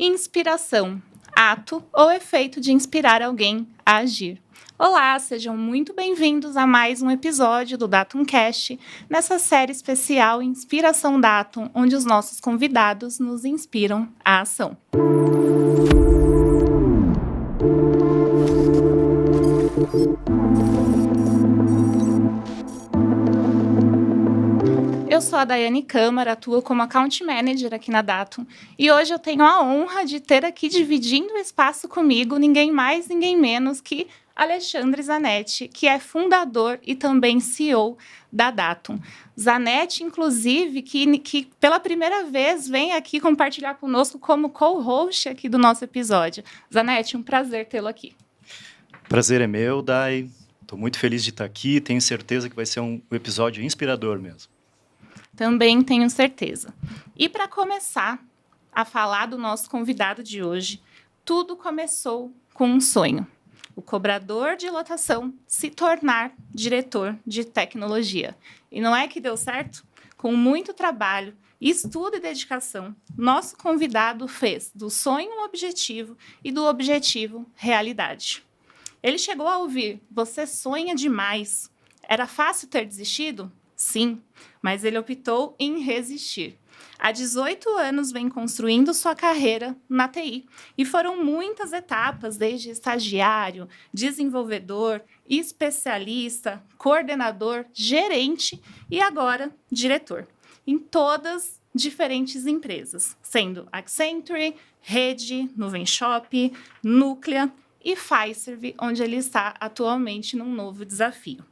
Inspiração, ato ou efeito de inspirar alguém a agir. Olá, sejam muito bem-vindos a mais um episódio do DatumCast, nessa série especial Inspiração Datum, onde os nossos convidados nos inspiram à ação. Eu sou a Daiane Câmara, atuo como Account Manager aqui na Datum, e hoje eu tenho a honra de ter aqui dividindo o espaço comigo ninguém mais, ninguém menos que Alexandre Zanetti, que é fundador e também CEO da Datum. Zanetti, inclusive, que pela primeira vez vem aqui compartilhar conosco como co-host aqui do nosso episódio. Zanetti, um prazer tê-lo aqui. Prazer é meu, Dai. Estou muito feliz de estar aqui. Tenho certeza que vai ser um episódio inspirador mesmo. Também tenho certeza. E para começar a falar do nosso convidado de hoje, tudo começou com um sonho. O cobrador de lotação se tornar diretor de tecnologia. E não é que deu certo? Com muito trabalho, estudo e dedicação, nosso convidado fez do sonho um objetivo e do objetivo realidade. Ele chegou a ouvir: "Você sonha demais". Era fácil ter desistido? Sim, mas ele optou em resistir. Há 18 anos vem construindo sua carreira na TI e foram muitas etapas, desde estagiário, desenvolvedor, especialista, coordenador, gerente e agora diretor, em todas diferentes empresas, sendo Accenture, Rede, Nuvenshop, Núclea e Fiserv, onde ele está atualmente num novo desafio.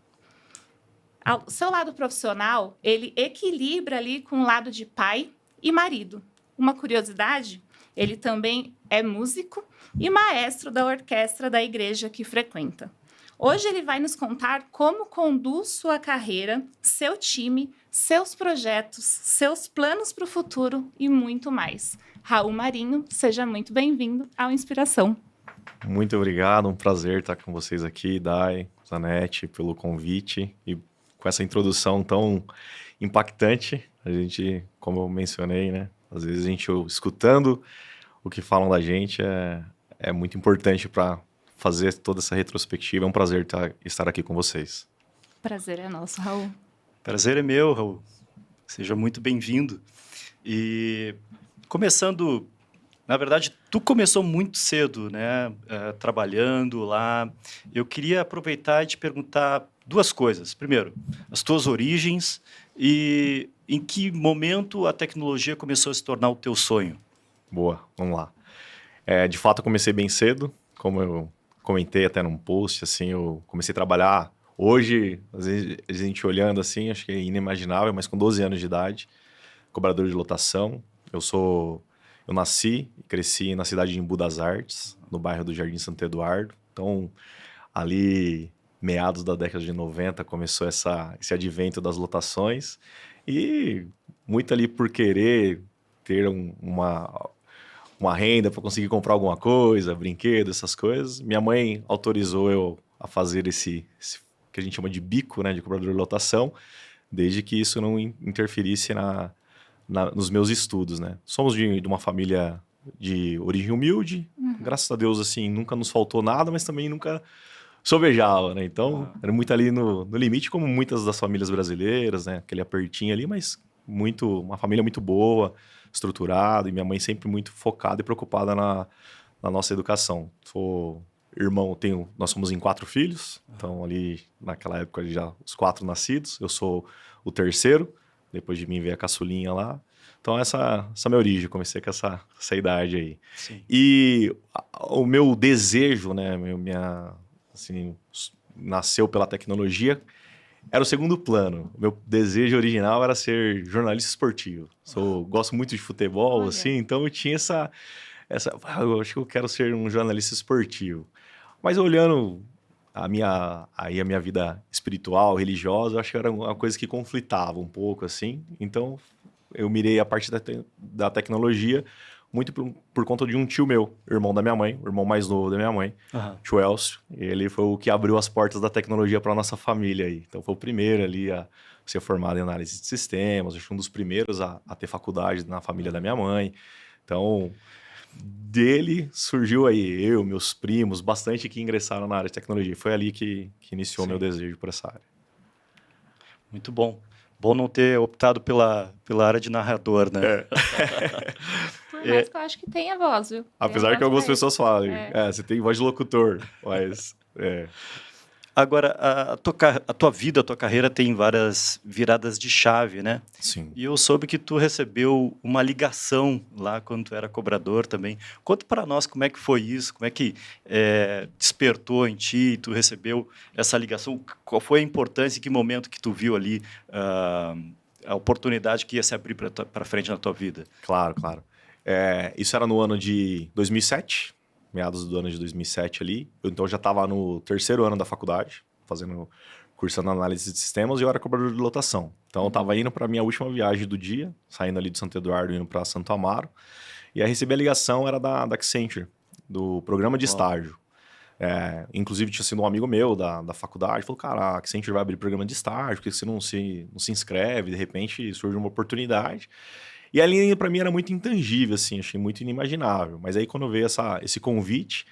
O seu lado profissional, ele equilibra ali com o lado de pai e marido. Uma curiosidade, ele também é músico e maestro da orquestra da igreja que frequenta. Hoje ele vai nos contar como conduz sua carreira, seu time, seus projetos, seus planos para o futuro e muito mais. Raul Marinho, seja muito bem-vindo ao Inspiração. Muito obrigado, um prazer estar com vocês aqui, Dai, Zanetti, pelo convite e com essa introdução tão impactante. A gente, como eu mencionei, né, às vezes a gente escutando o que falam da gente é muito importante para fazer toda essa retrospectiva. É um prazer estar aqui com vocês. Prazer é nosso, Raul. Prazer é meu, Raul. Seja muito bem-vindo. E começando, na verdade, tu começou muito cedo, né, trabalhando lá. Eu queria aproveitar e te perguntar duas coisas. Primeiro, as tuas origens e em que momento a tecnologia começou a se tornar o teu sonho? Boa, vamos lá. De fato, eu comecei bem cedo, como eu comentei até num post, assim, eu comecei a trabalhar hoje, às vezes a gente olhando assim, acho que é inimaginável, mas com 12 anos de idade, cobrador de lotação. Eu nasci e cresci na cidade de Embu das Artes, no bairro do Jardim Santo Eduardo. Então, ali, meados da década de 90, começou esse advento das lotações. E muito ali por querer ter uma renda para conseguir comprar alguma coisa, brinquedo, essas coisas. Minha mãe autorizou eu a fazer esse que a gente chama de bico, né, de cobrador de lotação, desde que isso não interferisse nos meus estudos, né? Somos de uma família de origem humilde, graças a Deus, assim, nunca nos faltou nada, mas também nunca sovejava, né? Então, era muito ali no limite, como muitas das famílias brasileiras, né? Aquele apertinho ali, mas uma família muito boa, estruturada, e minha mãe sempre muito focada e preocupada na nossa educação. Sou irmão, nós somos em 4 filhos, então ali, naquela época, já os 4 nascidos, eu sou o terceiro. Depois de mim veio a caçulinha lá. Então, essa é a minha origem. Comecei com essa idade aí. Sim. E o meu desejo, né, assim, nasceu pela tecnologia, era o segundo plano. O meu desejo original era ser jornalista esportivo. Gosto muito de futebol, Olha. assim, então eu tinha eu acho que eu quero ser um jornalista esportivo. Mas olhando a minha vida espiritual, religiosa, eu acho que era uma coisa que conflitava um pouco, assim. Então, eu mirei a parte da tecnologia muito por conta de um tio meu, irmão da minha mãe, o irmão mais novo da minha mãe, tio Elcio. Ele foi o que abriu as portas da tecnologia para a nossa família aí. Então, foi o primeiro ali a ser formado em análise de sistemas, acho que um dos primeiros a ter faculdade na família da minha mãe. Então, dele surgiu aí eu, meus primos, bastante que ingressaram na área de tecnologia. Foi ali que iniciou meu desejo por essa área. Muito bom. Bom não ter optado pela área de narrador, né? Por mais que eu acho que tenha voz, viu? Tem Apesar voz que algumas pra pessoas falam, você tem voz de locutor, mas... Agora, a tua vida, a tua carreira tem várias viradas de chave, né? Sim. E eu soube que tu recebeu uma ligação lá quando tu era cobrador também. Conta para nós como é que foi isso, como é que despertou em ti e tu recebeu essa ligação. Qual foi a importância, em que momento que tu viu ali a oportunidade que ia se abrir para frente na tua vida? Claro, claro. Isso era no ano de 2007, meados do ano de 2007 ali. Eu então já estava no terceiro ano da faculdade, cursando análise de sistemas, e eu era cobrador de lotação. Então eu estava indo para a minha última viagem do dia, saindo ali de Santo Eduardo, indo para Santo Amaro. E aí recebi a ligação, era da Accenture, do programa de estágio. Inclusive tinha sido um amigo meu da faculdade, falou, cara, a Accenture vai abrir programa de estágio, por que você não se inscreve? De repente surge uma oportunidade. E a linha para mim era muito intangível, assim, achei muito inimaginável. Mas aí quando veio esse convite,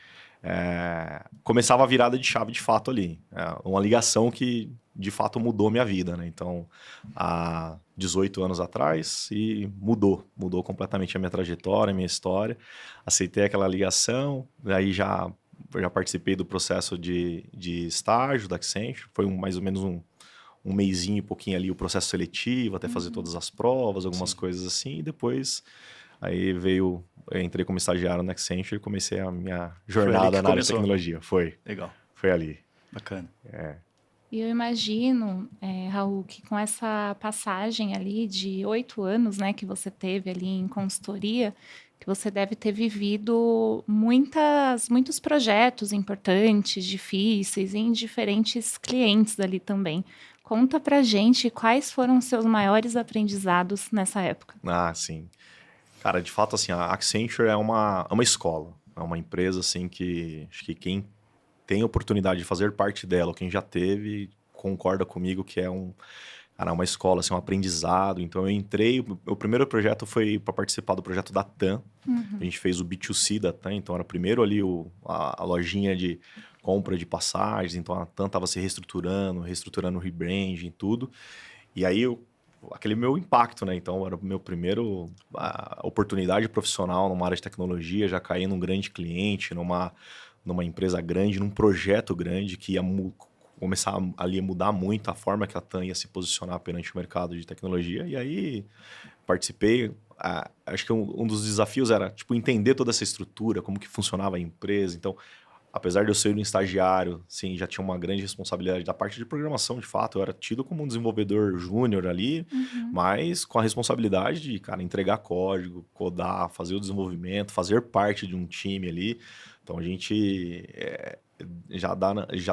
começava a virada de chave de fato ali. Uma ligação que de fato mudou minha vida, né? Então, há 18 anos atrás, e mudou completamente a minha trajetória, a minha história. Aceitei aquela ligação, aí já participei do processo de estágio da Accenture, foi mais ou menos um mesinho e pouquinho ali o processo seletivo, até fazer todas as provas, algumas coisas assim, e depois aí entrei como estagiário na Accenture e comecei a minha jornada na área de tecnologia. Legal. Foi ali. Bacana. E eu imagino, Raul, que com essa passagem ali de 8 anos, né, que você teve ali em consultoria, que você deve ter vivido muitos projetos importantes, difíceis, em diferentes clientes ali também. Conta pra gente quais foram os seus maiores aprendizados nessa época. Sim. Cara, de fato, assim, a Accenture é uma escola. É uma empresa, assim, que acho que quem tem a oportunidade de fazer parte dela, ou quem já teve, concorda comigo que é uma escola, assim, um aprendizado. Então, eu entrei... O primeiro projeto foi para participar do projeto da TAM. A gente fez o B2C da TAM. Então, era primeiro ali a lojinha de compra de passagens. Então, a TAM estava se reestruturando o rebranding e tudo. E aí, aquele meu impacto, né? Então, era o meu primeiro oportunidade profissional numa área de tecnologia, já caí num grande cliente, numa empresa grande, num projeto grande que ia começar ali a mudar muito a forma que a TAM ia se posicionar perante o mercado de tecnologia. E aí participei. Acho que um dos desafios era entender toda essa estrutura, como que funcionava a empresa. Então, apesar de eu ser um estagiário, sim, já tinha uma grande responsabilidade da parte de programação, de fato. Eu era tido como um desenvolvedor júnior ali, mas com a responsabilidade de, cara, entregar código, codar, fazer o desenvolvimento, fazer parte de um time ali. Então, a gente já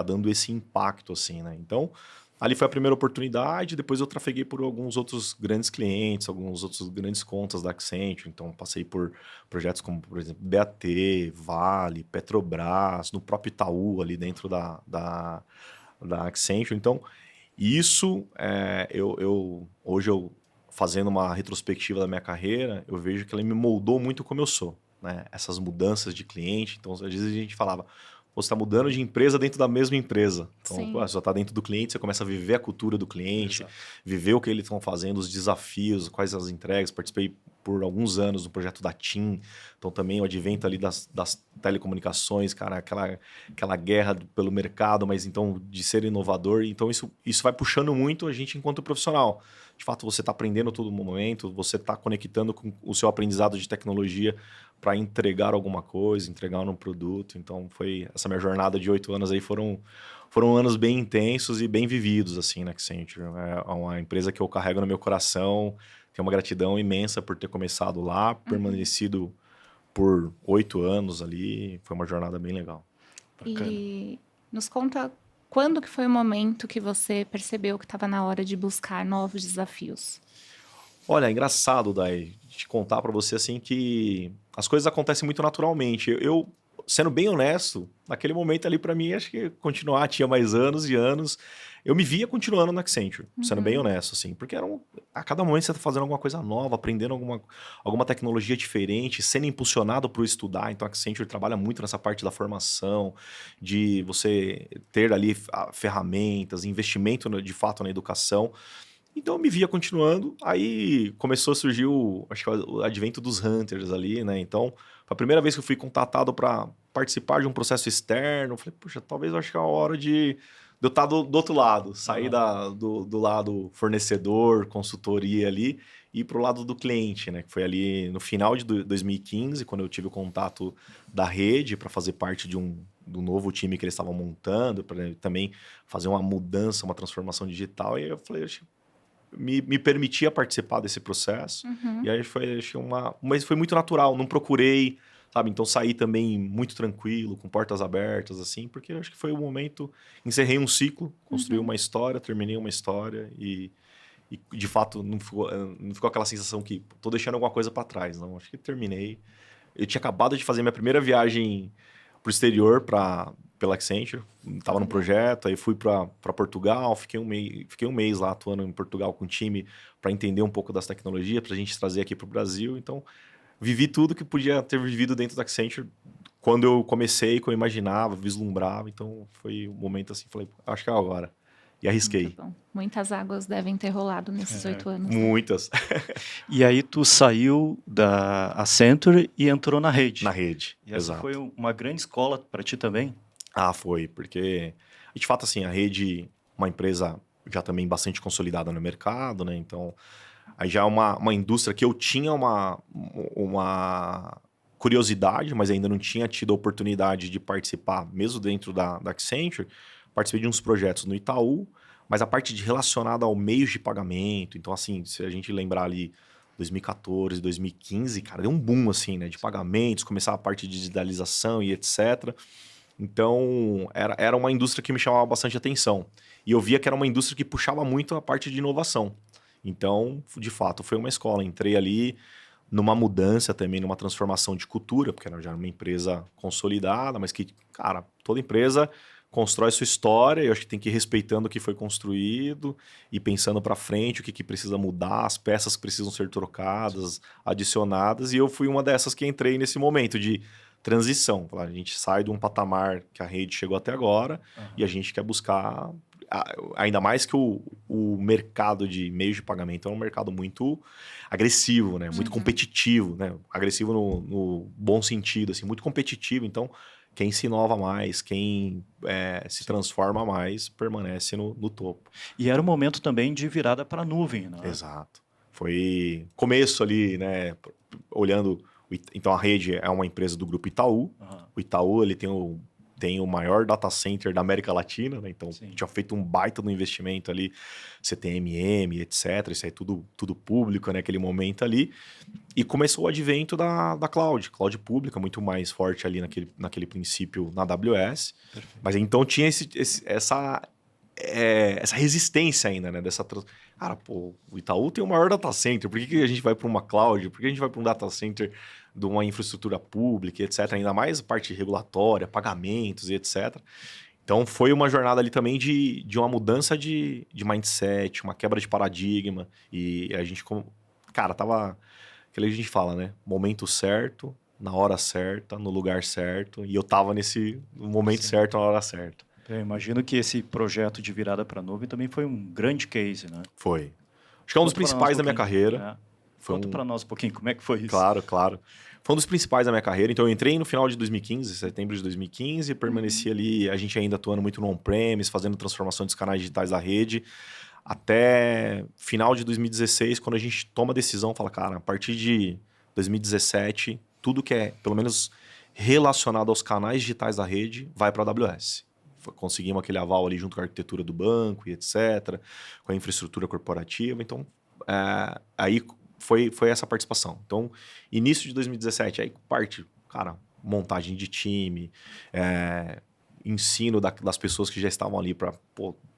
dando esse impacto, assim, né? Então, ali foi a primeira oportunidade, depois eu trafeguei por alguns outros grandes clientes, alguns outros grandes contas da Accenture. Então, passei por projetos como, por exemplo, BAT, Vale, Petrobras, no próprio Itaú, ali dentro da Accenture. Então, isso, hoje eu fazendo uma retrospectiva da minha carreira, eu vejo que ela me moldou muito como eu sou, né? Essas mudanças de cliente. Então, às vezes a gente falava, você está mudando de empresa dentro da mesma empresa. Então, você está dentro do cliente, você começa a viver a cultura do cliente, viver o que eles estão fazendo, os desafios, quais as entregas. Participei por alguns anos do projeto da TIM. Então, também o advento ali das telecomunicações, cara, aquela guerra pelo mercado, mas então de ser inovador. Então, isso vai puxando muito a gente enquanto profissional. De fato, você está aprendendo a todo momento, você está conectando com o seu aprendizado de tecnologia para entregar alguma coisa, entregar um produto. Então, essa minha jornada de 8 anos aí foram anos bem intensos e bem vividos, assim, na Accenture. É uma empresa que eu carrego no meu coração, tenho uma gratidão imensa por ter começado lá, permanecido por 8 anos ali. Foi uma jornada bem legal. Bacana. E nos conta quando que foi o momento que você percebeu que estava na hora de buscar novos desafios? Olha, é engraçado, Dai, te contar para você assim que as coisas acontecem muito naturalmente. sendo bem honesto, naquele momento ali para mim, acho que continuar tinha mais anos e anos. Eu me via continuando na Accenture, sendo bem honesto, assim, porque a cada momento você tá fazendo alguma coisa nova, aprendendo alguma tecnologia diferente, sendo impulsionado para estudar. Então a Accenture trabalha muito nessa parte da formação, de você ter ali ferramentas, investimento de fato na educação. Então eu me via continuando, aí começou a surgir acho que o advento dos hunters ali, né? Então, foi a primeira vez que eu fui contatado para participar de um processo externo. Eu falei, puxa, talvez eu acho que é a hora de eu estar do outro lado, sair do lado fornecedor, consultoria ali, e ir para o lado do cliente, né? Que foi ali no final de 2015, quando eu tive o contato da rede para fazer parte do novo time que eles estavam montando, para também fazer uma mudança, uma transformação digital. E aí eu falei, me permitia participar desse processo. E aí foi, acho que mas foi muito natural, não procurei, sabe? Então saí também muito tranquilo, com portas abertas, assim, porque eu acho que foi o momento, encerrei um ciclo, construí uma história, terminei uma história e de fato não ficou aquela sensação que tô deixando alguma coisa para trás, não. Acho que terminei. Eu tinha acabado de fazer minha primeira viagem pro exterior pela Accenture, estava num projeto, aí fui para Portugal, fiquei um mês lá atuando em Portugal com o time para entender um pouco das tecnologias, para a gente trazer aqui para o Brasil. Então, vivi tudo que podia ter vivido dentro da Accenture quando eu comecei, que eu imaginava, vislumbrava. Então, foi um momento assim, falei, acho que é agora. E arrisquei. Muito bom. Muitas águas devem ter rolado nesses 8 anos. Né? Muitas. E aí tu saiu da Accenture e entrou na rede. Na rede, E essa exato. foi uma grande escola para ti também? Ah, foi, porque de fato assim, a rede, uma empresa já também bastante consolidada no mercado, né? Então, aí já é uma indústria que eu tinha uma curiosidade, mas ainda não tinha tido a oportunidade de participar, mesmo dentro da Accenture. Participei de uns projetos no Itaú, mas a parte relacionada ao meios de pagamento. Então, assim, se a gente lembrar ali 2014, 2015, cara, deu um boom, assim, né? De pagamentos, começava a parte de digitalização e etc. Então, era uma indústria que me chamava bastante atenção. E eu via que era uma indústria que puxava muito a parte de inovação. Então, de fato, foi uma escola. Entrei ali numa mudança também, numa transformação de cultura, porque já era uma empresa consolidada, mas que, cara, toda empresa constrói sua história, eu acho que tem que ir respeitando o que foi construído e pensando para frente o que precisa mudar, as peças que precisam ser trocadas, adicionadas, e eu fui uma dessas que entrei nesse momento de transição. A gente sai de um patamar que a rede chegou até agora e a gente quer buscar, ainda mais que o mercado de meios de pagamento é um mercado muito agressivo, né? Muito competitivo, né? Agressivo no bom sentido, assim, muito competitivo, então quem se inova mais, quem se transforma mais, permanece no topo. E era um momento também de virada para a nuvem, né? Exato. Foi começo ali, né? Olhando... Então, a rede é uma empresa do Grupo Itaú. O Itaú ele tem o maior data center da América Latina, né? Então, tinha feito um baita no investimento ali, CTMM, etc. Isso aí tudo público, né? Aquele momento ali. E começou o advento da cloud pública, muito mais forte ali naquele princípio na AWS. Perfeito. Mas então tinha essa resistência ainda, né? Cara, pô, o Itaú tem o maior data center, por que a gente vai para uma cloud? Por que a gente vai para um data center de uma infraestrutura pública, etc? Ainda mais parte regulatória, pagamentos e etc. Então, foi uma jornada ali também de uma mudança de mindset, uma quebra de paradigma. E a gente, cara, tava... Aquilo que a gente fala, né? Momento certo, na hora certa, no lugar certo. E eu tava no momento certo, na hora certa. Eu imagino que esse projeto de virada para a nuvem também foi um grande case, né? Foi. Acho que é um dos principais da minha carreira. Conta para nós um pouquinho como é que foi isso. Claro. Foi um dos principais da minha carreira. Então, eu entrei no final de 2015, setembro de 2015, permaneci ali, a gente ainda atuando muito no on-premise, fazendo transformação dos canais digitais da rede, até final de 2016, quando a gente toma a decisão, fala, cara, a partir de 2017, tudo que é, pelo menos, relacionado aos canais digitais da rede, vai para a AWS. Conseguimos aquele aval ali junto com a arquitetura do banco e etc., com a infraestrutura corporativa. Então, aí foi essa participação. Então, início de 2017, aí parte, cara, montagem de time, ensino das pessoas que já estavam ali para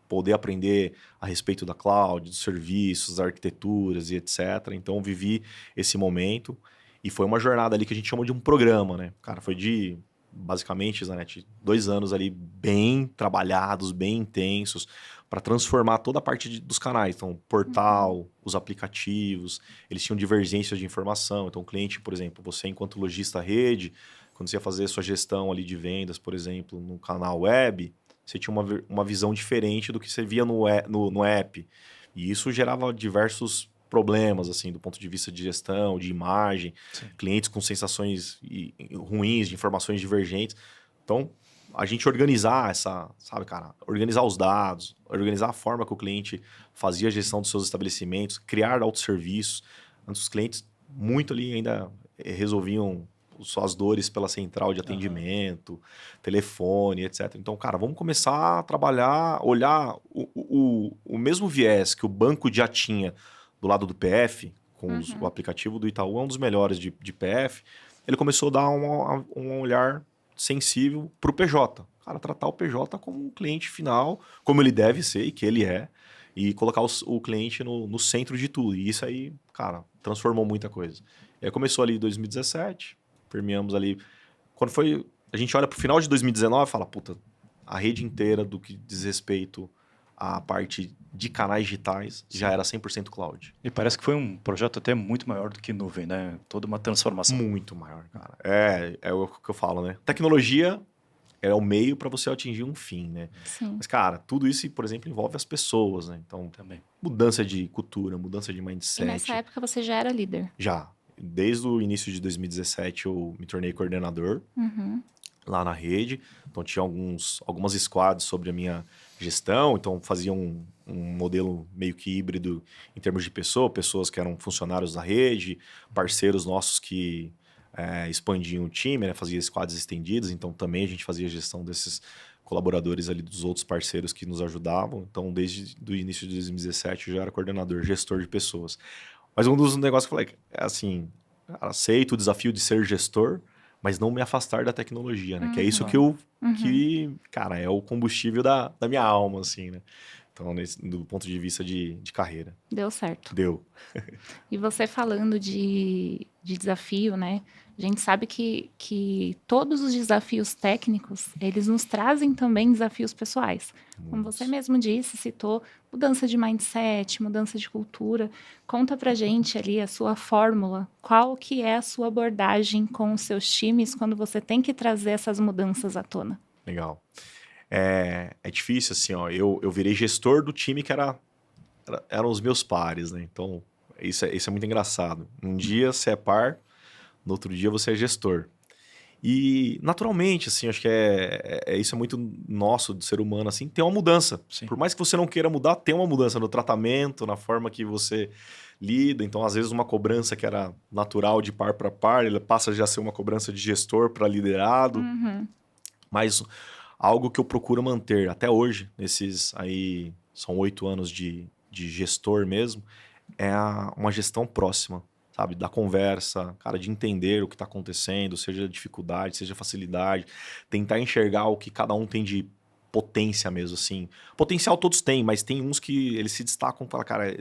poder aprender a respeito da cloud, dos serviços, das arquiteturas e etc. Então, vivi esse momento e foi uma jornada ali que a gente chama de um programa, né? Cara, foi de basicamente, Zanetti, 2 anos ali bem trabalhados, bem intensos, para transformar toda a parte dos canais. Então, portal, os aplicativos, eles tinham divergências de informação. Então, o cliente, por exemplo, você enquanto lojista rede, quando você ia fazer a sua gestão ali de vendas, por exemplo, no canal web, você tinha uma visão diferente do que você via no app. E isso gerava diversos problemas, assim, do ponto de vista de gestão, de imagem, Sim. clientes com sensações ruins, de informações divergentes. Então, a gente organizar organizar os dados, organizar a forma que o cliente fazia a gestão dos seus estabelecimentos, criar autosserviços. Antes os clientes muito ali ainda resolviam suas dores pela central de atendimento, telefone, etc. Então, cara, vamos começar a trabalhar, olhar o mesmo viés que o banco já tinha do lado do PF, com o aplicativo do Itaú, é um dos melhores de PF. Ele começou a dar um olhar sensível para o PJ. Cara, tratar o PJ como um cliente final, como ele deve ser e que ele é, e colocar o cliente no centro de tudo. E isso aí, cara, transformou muita coisa. E aí começou ali em 2017, permeamos ali. Quando foi, a gente olha para o final de 2019 e fala, puta, a rede inteira do que diz respeito à parte de canais digitais já era 100% cloud. E parece que foi um projeto até muito maior do que nuvem, né? Toda uma transformação. Muito maior, cara. É o que eu falo, né? Tecnologia é o meio para você atingir um fim, né? Sim. Mas, cara, tudo isso, por exemplo, envolve as pessoas, né? Então, Também. mudança de cultura, mudança de E mindset. nessa época você já era líder. Já. Desde o início de 2017 eu me tornei coordenador lá na rede. Então tinha algumas squads sobre a minha gestão. Então fazia um modelo meio que híbrido em termos de pessoas que eram funcionários da rede, parceiros nossos que expandiam o time, né? Fazia squads estendidas. Então também a gente fazia a gestão desses colaboradores ali dos outros parceiros que nos ajudavam. Então desde o início de 2017 eu já era coordenador, gestor de pessoas. Mas um dos negócios que eu falei é assim, aceito o desafio de ser gestor, mas não me afastar da tecnologia, né? Que é isso que cara, é o combustível da minha alma, assim, né? Então, do ponto de vista de carreira. Deu certo. Deu. E você falando de desafio, né? A gente sabe que todos os desafios técnicos, eles nos trazem também desafios pessoais. Como você mesmo disse, citou mudança de mindset, mudança de cultura. Conta pra gente ali a sua fórmula. Qual que é a sua abordagem com os seus times quando você tem que trazer essas mudanças à tona? Legal. É difícil, assim, ó. Eu virei gestor do time que eram os meus pares, né? Então, isso é muito engraçado. Um dia você é par, no outro dia você é gestor. E, naturalmente, assim, acho que isso é muito nosso, do ser humano, assim, tem uma mudança. Sim. Por mais que você não queira mudar, tem uma mudança no tratamento, na forma que você lida. Então, às vezes, uma cobrança que era natural de par para par, ele passa já a ser uma cobrança de gestor para liderado. Mas algo que eu procuro manter até hoje, nesses aí, são 8 anos de gestor mesmo, é uma gestão próxima, sabe? Da conversa, cara, de entender o que está acontecendo, seja dificuldade, seja facilidade, tentar enxergar o que cada um tem de potência mesmo, assim. Potencial todos têm, mas tem uns que eles se destacam para, cara,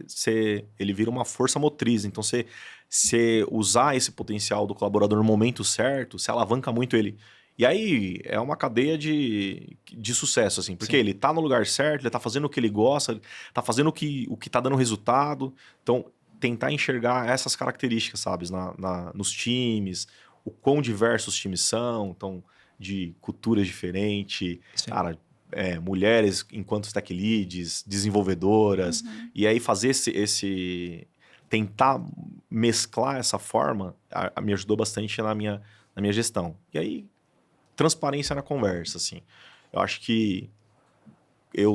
ele vira uma força motriz. Então, você usar esse potencial do colaborador no momento certo, você alavanca muito ele. E aí é uma cadeia de sucesso, assim, porque ele tá no lugar certo, ele tá fazendo o que ele gosta, tá fazendo o que tá dando resultado. Então, tentar enxergar essas características, sabe, nos times, o quão diversos os times são, então, de culturas diferentes, cara, mulheres enquanto tech leads, desenvolvedoras, e aí fazer tentar mesclar essa forma, me ajudou bastante na minha gestão. E aí, transparência na conversa, assim. Eu acho que eu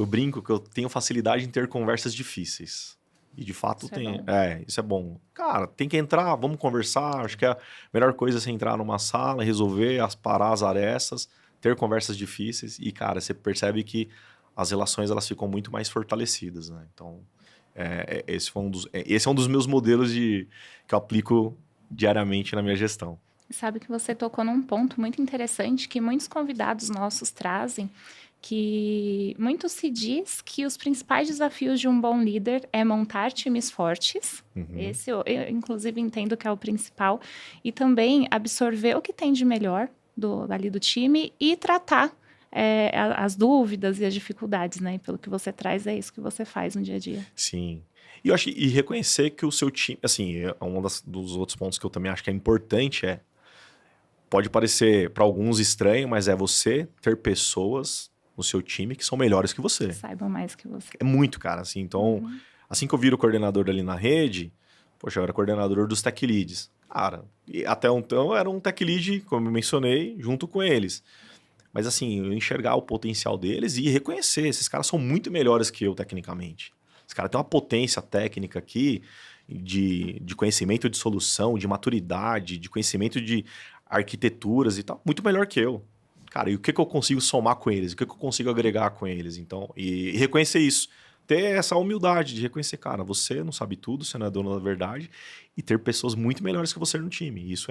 brinco que eu tenho facilidade em ter conversas difíceis. E de fato tem. Isso é bom. Cara, tem que entrar, vamos conversar. Acho que a melhor coisa é você entrar numa sala, resolver, parar as arestas, ter conversas difíceis. E, cara, você percebe que as relações elas ficam muito mais fortalecidas, né? Então, esse é um dos meus modelos que eu aplico diariamente na minha gestão. Sabe que você tocou num ponto muito interessante que muitos convidados nossos trazem, que muito se diz que os principais desafios de um bom líder é montar times fortes. Esse eu inclusive entendo que é o principal. E também absorver o que tem de melhor ali do time e tratar as dúvidas e as dificuldades, né? E pelo que você traz, é isso que você faz no dia a dia. Sim. E eu acho e reconhecer que o seu time, assim, dos outros pontos que eu também acho que é importante pode parecer para alguns estranho, mas é você ter pessoas no seu time que são melhores que você. Que saibam mais que você. É muito, cara, assim. Então, assim que eu viro coordenador ali na rede, poxa, eu era coordenador dos tech leads. Cara, e até então eu era um tech lead, como eu mencionei, junto com eles. Mas assim, eu enxergar o potencial deles e reconhecer, esses caras são muito melhores que eu tecnicamente. Esse cara tem uma potência técnica aqui de conhecimento de solução, de maturidade, de conhecimento de arquiteturas e tal, muito melhor que eu. Cara, e o que eu consigo somar com eles? O que eu consigo agregar com eles? Então, e reconhecer isso. Ter essa humildade de reconhecer, cara, você não sabe tudo, você não é dono da verdade, e ter pessoas muito melhores que você no time. Isso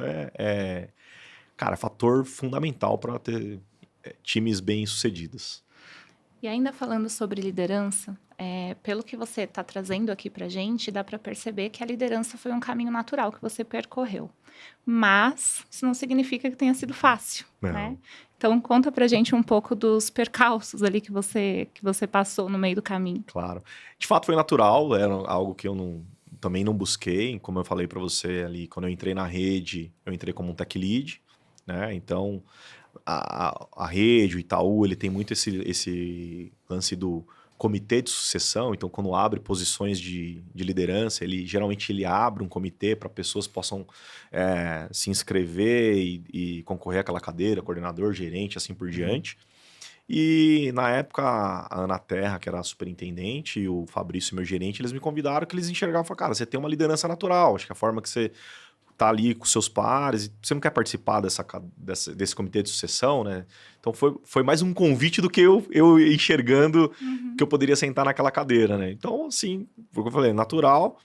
cara, fator fundamental para ter times bem-sucedidos. E ainda falando sobre liderança, pelo que você está trazendo aqui para a gente, dá para perceber que a liderança foi um caminho natural que você percorreu. Mas isso não significa que tenha sido fácil, né? Então, conta para a gente um pouco dos percalços ali que você passou no meio do caminho. Claro. De fato, foi natural, era algo que eu também não busquei. Como eu falei para você ali, quando eu entrei na rede, eu entrei como um tech lead, né? Então, a rede, o Itaú, ele tem muito esse lance do comitê de sucessão. Então, quando abre posições de liderança, geralmente ele abre um comitê para pessoas possam se inscrever e concorrer àquela cadeira, coordenador, gerente, assim por diante. E na época, a Ana Terra, que era a superintendente, e o Fabrício, meu gerente, eles me convidaram, que eles enxergavam e falaram, cara, você tem uma liderança natural, acho que a forma que você tá ali com seus pares, você não quer participar desse comitê de sucessão, né? Então foi mais um convite do que eu enxergando que eu poderia sentar naquela cadeira, né? Então, assim, foi o que eu falei, natural.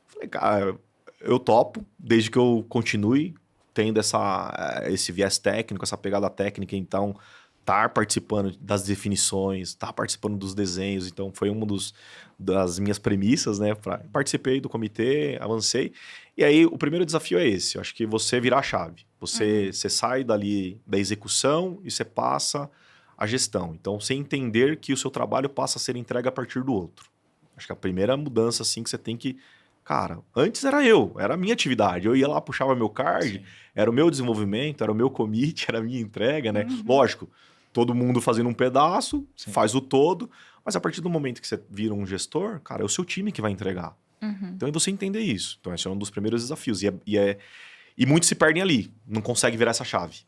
Falei, cara, eu topo, desde que eu continue tendo esse viés técnico, essa pegada técnica, então estar participando das definições, estar participando dos desenhos, então foi uma das minhas premissas, né? Participei do comitê, avancei. E aí, o primeiro desafio é esse. Eu acho que você virar a chave. Você sai dali da execução e você passa a gestão. Então, você entender que o seu trabalho passa a ser entregue a partir do outro. Acho que a primeira mudança, assim, que você tem que... Cara, antes era a minha atividade. Eu ia lá, puxava meu card, sim, era o meu desenvolvimento, era o meu commit, era a minha entrega, né? Lógico, todo mundo fazendo um pedaço, sim, faz o todo, mas a partir do momento que você vira um gestor, cara, é o seu time que vai entregar. Então é você entender isso. Então esse é um dos primeiros desafios. E muitos se perdem ali, não conseguem virar essa chave.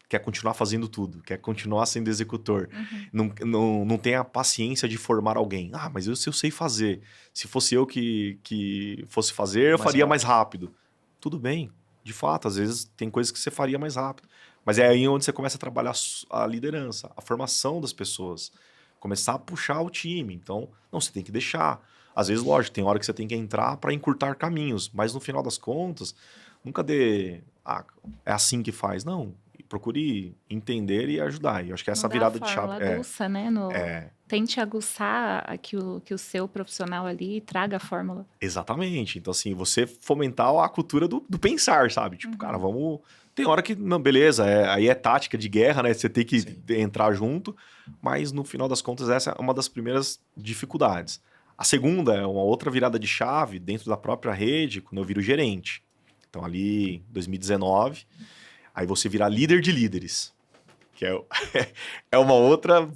Quer continuar fazendo tudo, quer continuar sendo executor. Não tem a paciência de formar alguém. Ah, mas eu sei fazer. Se fosse eu que fosse fazer, eu faria mais rápido. Tudo bem, de fato, às vezes tem coisas que você faria mais rápido. Mas é aí onde você começa a trabalhar a liderança, a formação das pessoas. Começar a puxar o time. Então, não, você tem que deixar. Às vezes, lógico, tem hora que você tem que entrar para encurtar caminhos, mas no final das contas, nunca é assim que faz. Não, procure entender e ajudar. E eu acho que essa virada de chave... Aguça, né? Tente aguçar que o seu profissional ali traga a fórmula. Exatamente. Então, assim, você fomentar a cultura do pensar, sabe? Tipo, cara, vamos... Tem hora que, não, beleza, aí é tática de guerra, né? Você tem que entrar junto, mas no final das contas, essa é uma das primeiras dificuldades. A segunda é uma outra virada de chave dentro da própria rede, quando eu viro gerente. Então, ali, em 2019, aí você virar líder de líderes, que é uma outra...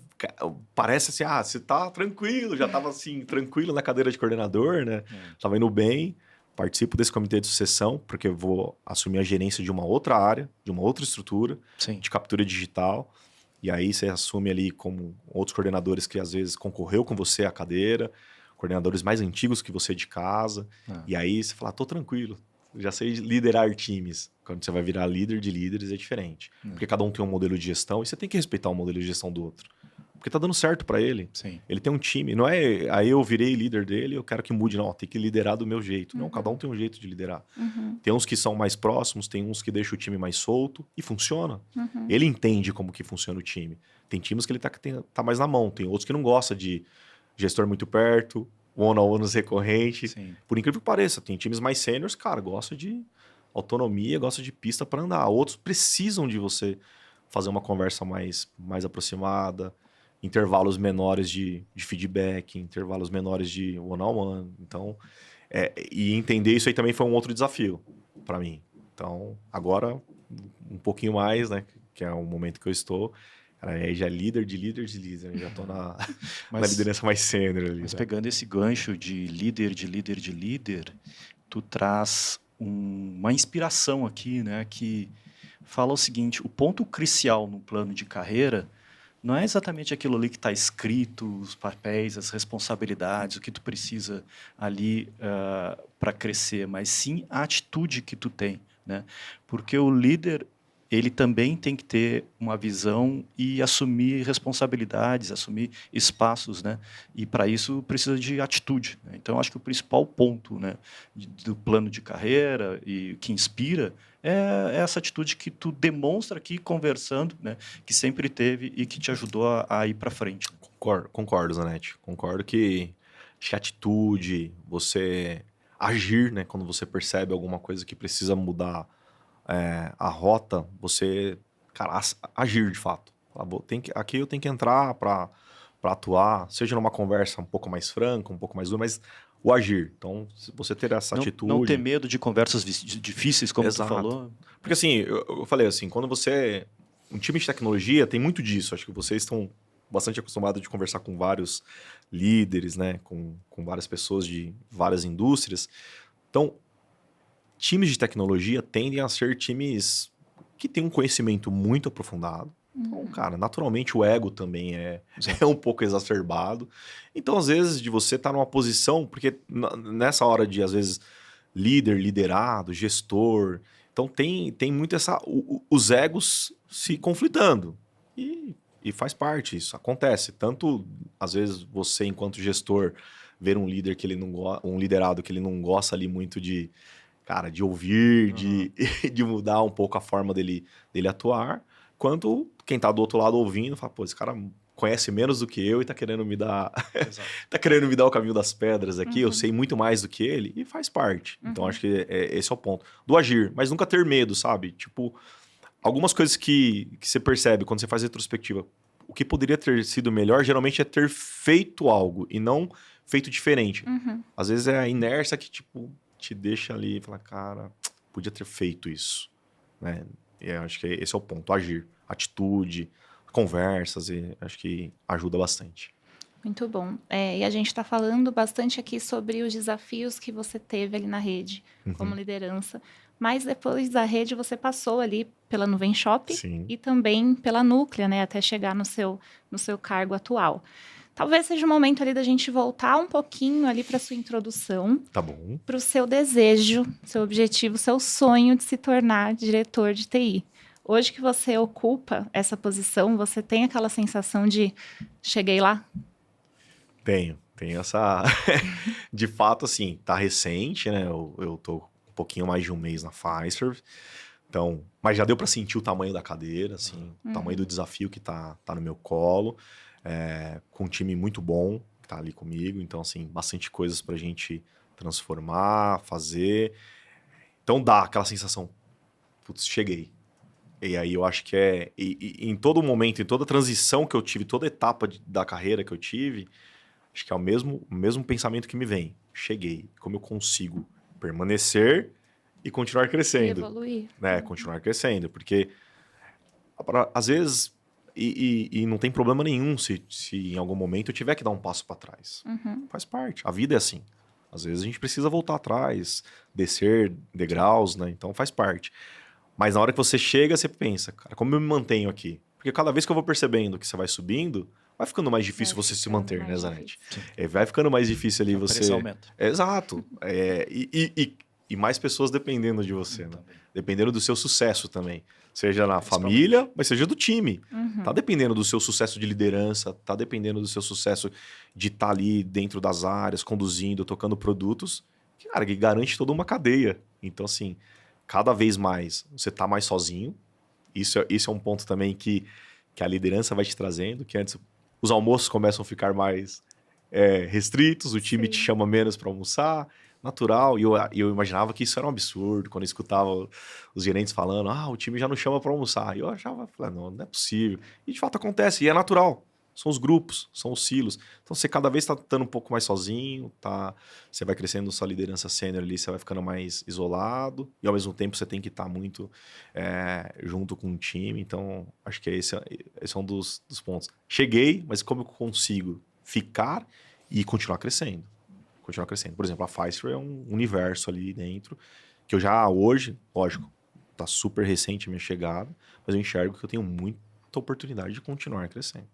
Parece assim, você tá tranquilo, já tava assim, tranquilo na cadeira de coordenador, né? Tava indo bem, participo desse comitê de sucessão, porque eu vou assumir a gerência de uma outra área, de uma outra estrutura, de captura digital. E aí você assume ali como outros coordenadores que às vezes concorreu com você à cadeira, coordenadores mais antigos que você de casa. E aí você fala, tô tranquilo, já sei liderar times. Quando você vai virar líder de líderes é diferente. Porque cada um tem um modelo de gestão e você tem que respeitar o modelo de gestão do outro. Porque tá dando certo para ele. Sim. Ele tem um time. Não é aí eu virei líder dele, eu quero que mude. Não, tem que liderar do meu jeito. Não, cada um tem um jeito de liderar. Tem uns que são mais próximos, tem uns que deixam o time mais solto e funciona. Ele entende como que funciona o time. Tem times que ele tá mais na mão. Tem outros que não gostam de gestor muito perto, one-on-one recorrente. Sim. Por incrível que pareça, tem times mais sêniores, cara, gosta de autonomia, gosta de pista para andar. Outros precisam de você fazer uma conversa mais aproximada, intervalos menores de feedback, intervalos menores de one-on-one. Então, e entender isso aí também foi um outro desafio para mim. Então, agora, um pouquinho mais, né? Que é o momento que eu estou. Cara, aí já é líder de líder de líder. Eu já estou na liderança mais sênior ali. Mas né? pegando esse gancho de líder, de líder, de líder, tu traz uma inspiração aqui, né? Que fala o seguinte, o ponto crucial no plano de carreira não é exatamente aquilo ali que está escrito, os papéis, as responsabilidades, o que tu precisa ali para crescer, mas sim a atitude que tu tem, né? Porque o líder, ele também tem que ter uma visão e assumir responsabilidades, assumir espaços, né? E para isso precisa de atitude, né? Então acho que o principal ponto, né, do plano de carreira e que inspira é essa atitude que tu demonstra aqui conversando, né, que sempre teve e que te ajudou a ir para frente. Concordo, Zanetti. Concordo que acho que a atitude, você agir, né, quando você percebe alguma coisa que precisa mudar a rota, você, cara, agir de fato. Aqui eu tenho que entrar para atuar, seja numa conversa um pouco mais franca, um pouco mais dura, mas o agir. Então, se você ter essa atitude... Não ter medo de conversas difíceis, como Exato. tu falou. Porque assim, eu falei assim, quando você... Um time de tecnologia tem muito disso. Acho que vocês estão bastante acostumados de conversar com vários líderes, né? Com várias pessoas de várias indústrias. Então, times de tecnologia tendem a ser times que têm um conhecimento muito aprofundado. Então, cara, naturalmente o ego também é um pouco exacerbado. Então, às vezes, de você estar numa posição... Porque nessa hora de, às vezes, líder, liderado, gestor... Então, tem muito os egos se conflitando. E faz parte, isso acontece. Tanto, às vezes, você, enquanto gestor, ver um líder que ele não um liderado que ele não gosta ali muito de ouvir, de mudar um pouco a forma dele atuar, quanto quem tá do outro lado ouvindo fala, pô, esse cara conhece menos do que eu e tá querendo me dar tá querendo me dar o caminho das pedras aqui, eu sei muito mais do que ele, e faz parte. Então, acho que esse é o ponto. Do agir, mas nunca ter medo, sabe? Tipo, algumas coisas que você percebe quando você faz retrospectiva, o que poderia ter sido melhor, geralmente é ter feito algo e não feito diferente. Às vezes é a inércia que, tipo, te deixa ali e fala, cara, podia ter feito isso, né? E eu acho que esse é o ponto, agir, atitude, conversas, e acho que ajuda bastante. Muito bom. E a gente está falando bastante aqui sobre os desafios que você teve ali na rede, como liderança. Mas depois da rede, você passou ali pela Nuvem Shop e também pela Núclea, né? Até chegar no seu cargo atual. Talvez seja o momento ali da gente voltar um pouquinho ali para sua introdução. Tá bom. Para o seu desejo, seu objetivo, seu sonho de se tornar diretor de TI. Hoje que você ocupa essa posição, você tem aquela sensação de cheguei lá? Tenho essa... De fato, assim, tá recente, né? Eu tô um pouquinho mais de um mês na Fiserv. Então, mas já deu para sentir o tamanho da cadeira, assim, o tamanho do desafio que tá no meu colo. Com um time muito bom que tá ali comigo. Então, assim, bastante coisas pra gente transformar, fazer. Então, dá aquela sensação, putz, cheguei. E aí eu acho que em todo momento, em toda transição que eu tive, toda etapa da carreira que eu tive, acho que é o mesmo pensamento que me vem. Cheguei. Como eu consigo permanecer e continuar crescendo. E evoluir. Né? Continuar crescendo. Porque, às vezes, e não tem problema nenhum se em algum momento eu tiver que dar um passo para trás. Faz parte. A vida é assim. Às vezes a gente precisa voltar atrás, descer degraus, né? Então faz parte. Mas na hora que você chega, você pensa, cara, como eu me mantenho aqui? Porque cada vez que eu vou percebendo que você vai subindo, vai ficando mais difícil você se manter, né, Zanetti? Vai ficando mais difícil ali você... aumenta. Exato. E mais pessoas dependendo de você, né? Dependendo do seu sucesso também. Seja na família, mas seja do time. Tá dependendo do seu sucesso de liderança, tá dependendo do seu sucesso de estar ali dentro das áreas, conduzindo, tocando produtos, cara, que garante toda uma cadeia. Então, assim, cada vez mais você tá mais sozinho. Isso é um ponto também que a liderança vai te trazendo, que antes os almoços começam a ficar mais restritos, o time te chama menos para almoçar, natural. E eu imaginava que isso era um absurdo, quando eu escutava os gerentes falando, o time já não chama para almoçar. E eu achava, não é possível. E de fato acontece, e é natural. São os grupos, são os silos. Então você cada vez está estando um pouco mais sozinho, você vai crescendo sua liderança sênior ali, você vai ficando mais isolado, e ao mesmo tempo você tem que estar muito junto com o time. Então, acho que esse é um dos pontos. Cheguei, mas como eu consigo ficar e continuar crescendo? Continuar crescendo. Por exemplo, a Fiserv é um universo ali dentro, que eu já hoje, lógico, está super recente a minha chegada, mas eu enxergo que eu tenho muita oportunidade de continuar crescendo.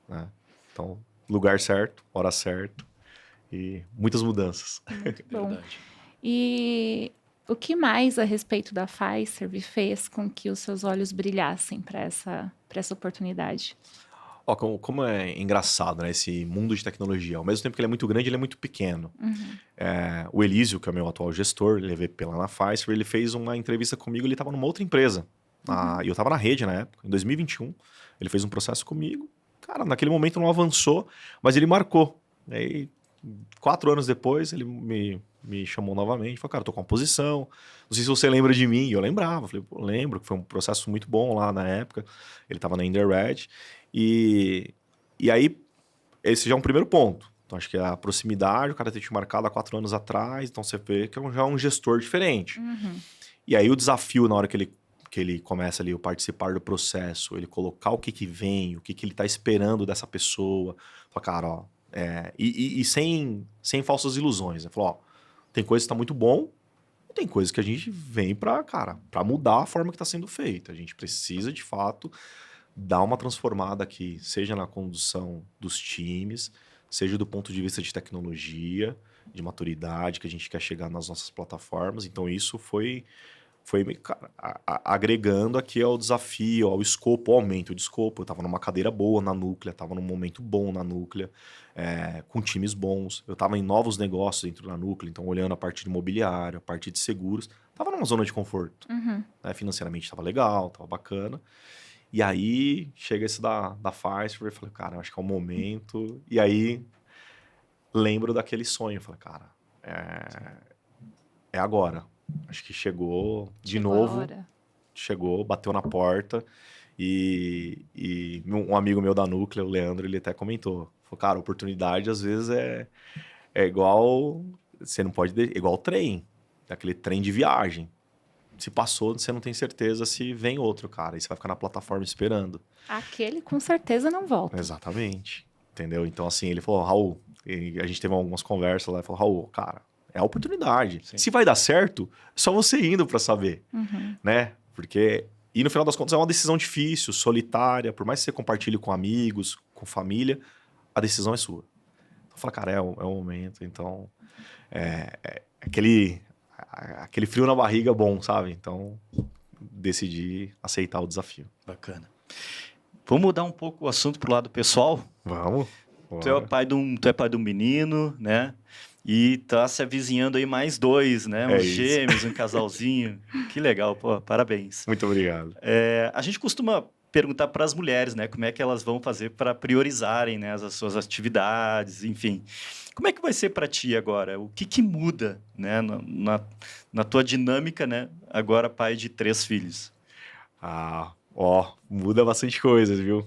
Né? Então, lugar certo, hora certa e muitas mudanças. Muito bom. E o que mais a respeito da Fiserv fez com que os seus olhos brilhassem para essa oportunidade? Como é engraçado, né, esse mundo de tecnologia. Ao mesmo tempo que ele é muito grande, ele é muito pequeno. O Elísio, que é o meu atual gestor, ele é VP lá na Fiserv, ele fez uma entrevista comigo, ele estava numa outra empresa. E eu estava na rede na época, em 2021. Ele fez um processo comigo. Cara, naquele momento não avançou, mas ele marcou. Aí, 4 anos depois, ele me chamou novamente. Falou, cara, tô com uma posição. Não sei se você lembra de mim. E eu lembrava. Falei, pô, lembro que foi um processo muito bom lá na época. Ele estava na Indirect. E aí, esse já é um primeiro ponto. Então, acho que a proximidade, o cara ter te marcado há 4 anos atrás. Então, você vê que já é um gestor diferente. E aí, o desafio, na hora que ele começa ali a participar do processo, ele colocar o que vem, o que ele está esperando dessa pessoa. Fala, cara, e sem falsas ilusões. Né? Falou, tem coisa que está muito bom, e tem coisas que a gente vem para mudar a forma que está sendo feita. A gente precisa, de fato, dar uma transformada aqui, seja na condução dos times, seja do ponto de vista de tecnologia, de maturidade que a gente quer chegar nas nossas plataformas. Então, isso foi cara, agregando aqui ao desafio, ao escopo, ao aumento de escopo. Eu estava numa cadeira boa na Núclea, estava num momento bom na Núclea, com times bons. Eu estava em novos negócios dentro da Núclea, então olhando a parte de imobiliário, a parte de seguros. Estava numa zona de conforto. Né? Financeiramente estava legal, estava bacana. E aí chega esse da Fiserv, eu falei, cara, eu acho que é o momento. E aí lembro daquele sonho. Eu falei, cara, é agora. Acho que chegou de novo, chegou, bateu na porta e um amigo meu da Núclea, o Leandro, ele até comentou, falou, cara, oportunidade às vezes é igual, você não pode, igual trem, aquele trem de viagem. Se passou, você não tem certeza se vem outro, cara, e você vai ficar na plataforma esperando. Aquele com certeza não volta. Exatamente, entendeu? Então assim, ele falou, Raul, a gente teve algumas conversas lá, ele falou, Raul, cara, é a oportunidade. Sim. Se vai dar certo, é só você indo para saber, né? Porque, e no final das contas, é uma decisão difícil, solitária, por mais que você compartilhe com amigos, com família, a decisão é sua. Então, fala, cara, é o momento. Então, aquele frio na barriga bom, sabe? Então, decidi aceitar o desafio. Bacana. Vamos mudar um pouco o assunto pro lado pessoal? Vamos. Tu é pai de um menino, né? E tá se avizinhando aí mais 2, né? Uns gêmeos, um casalzinho. Que legal, pô, parabéns. Muito obrigado. A gente costuma perguntar para as mulheres, né? Como é que elas vão fazer para priorizarem, né, as suas atividades, enfim. Como é que vai ser para ti agora? O que muda, né, na tua dinâmica, né? Agora pai de 3 filhos. Muda bastante coisas, viu?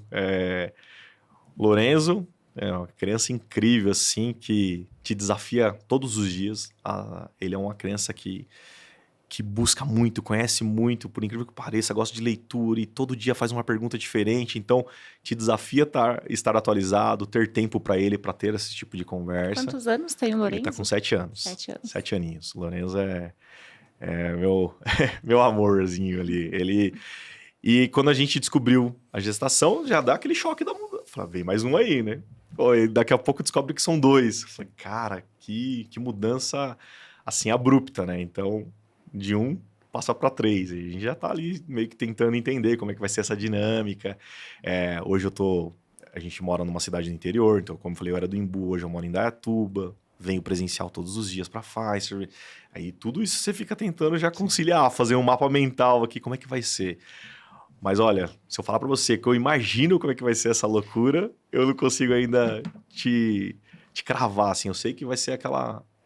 Lorenzo é uma criança incrível, assim, que te desafia todos os dias. Ele é uma criança que busca muito, conhece muito, por incrível que pareça, gosta de leitura e todo dia faz uma pergunta diferente. Então, te desafia estar atualizado, ter tempo para ele, para ter esse tipo de conversa. Quantos anos tem o Lorenzo? Ele está com 7 anos. 7 anos. 7 aninhos. O Lorenzo é meu amorzinho ali. E quando a gente descobriu a gestação, já dá aquele choque da mudança. Falei, vem mais um aí, né? E daqui a pouco descobre que são 2. Falei, cara, que mudança assim abrupta, né? Então, de 1 passa para 3. E a gente já tá ali meio que tentando entender como é que vai ser essa dinâmica. Hoje a gente mora numa cidade do interior, então, como eu falei, eu era do Embu, hoje eu moro em Dayatuba, venho presencial todos os dias para Fiserv. Aí tudo isso você fica tentando já conciliar, fazer um mapa mental aqui, como é que vai ser. Mas olha, se eu falar para você que eu imagino como é que vai ser essa loucura, eu não consigo ainda te cravar, assim. Eu sei que vai ser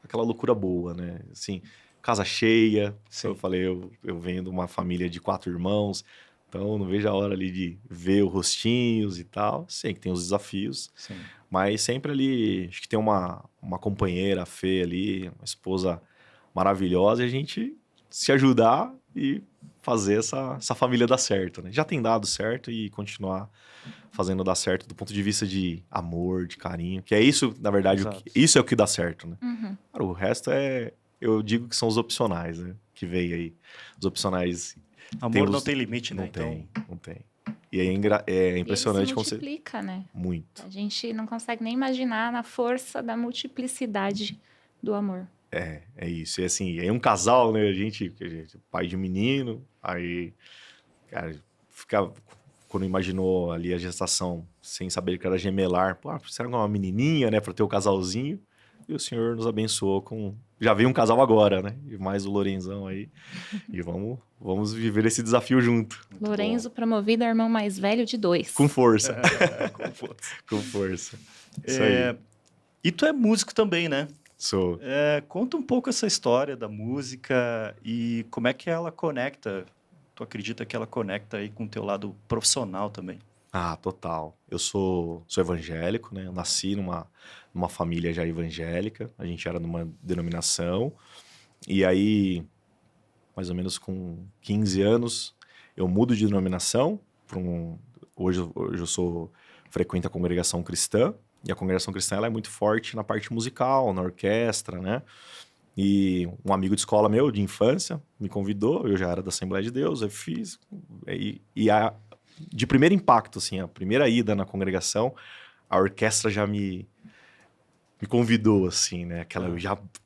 aquela loucura boa, né? Assim, casa cheia. Sim. Eu falei, eu venho de uma família de 4 irmãos, então não vejo a hora ali de ver os rostinhos e tal. Sei que tem os desafios, Sim. mas sempre ali, acho que tem uma companheira, a Fê ali, uma esposa maravilhosa, e a gente se ajudar e fazer essa família dar certo, né? Já tem dado certo e continuar fazendo dar certo do ponto de vista de amor, de carinho, que é isso, na verdade, Exato. isso é o que dá certo, né? Uhum. Cara, o resto eu digo que são os opcionais, né? Que vem aí. Os opcionais. Amor não tem limite, Não né? tem, Então, não tem. E é impressionante E ele como se você. multiplica, né? Muito. A gente não consegue nem imaginar na força da multiplicidade do amor. É isso. E assim, aí um casal, né? A gente, pai de menino, aí, cara, fica. Quando imaginou ali a gestação, sem saber que era gemelar, pô, será que é uma menininha, né? Pra ter o casalzinho. E o Senhor nos abençoou com. Já veio um casal agora, né? E mais o Lorenzão aí. E vamos viver esse desafio junto. Lorenzo promovido a irmão mais velho de 2. Com força. com força. Com força. Isso aí. E tu é músico também, né? Sou. Conta um pouco essa história da música e como é que ela conecta. Tu acredita que ela conecta aí com o teu lado profissional também? Ah, total. Eu sou evangélico, né? Eu nasci numa família já evangélica. A gente era numa denominação. E aí, mais ou menos com 15 anos, eu mudo de denominação. Hoje eu frequento a congregação cristã. E a congregação cristã ela é muito forte na parte musical, na orquestra, né? E um amigo de escola meu, de infância, me convidou. Eu já era da Assembleia de Deus, eu fiz. De primeiro impacto, assim, a primeira ida na congregação, a orquestra já me convidou, assim, né?